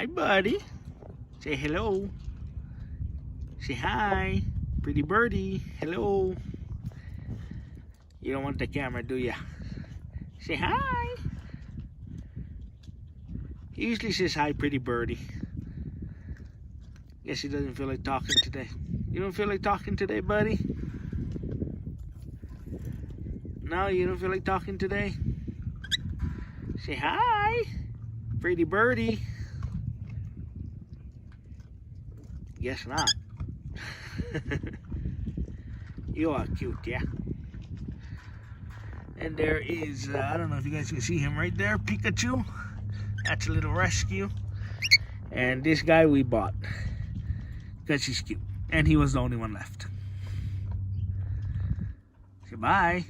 Hi, buddy. Say hello. Say hi. Pretty birdie. Hello. You don't want the camera, do ya? Say hi. He usually says hi, pretty birdie. Guess he doesn't feel like talking today. You don't feel like talking today, buddy? No, you don't feel like talking today? Say hi, pretty birdie. Guess not. You are cute, yeah? And there is, I don't know if you guys can see him right there, Pikachu. That's a little rescue. And this guy we bought because he's cute. And he was the only one left. Say bye.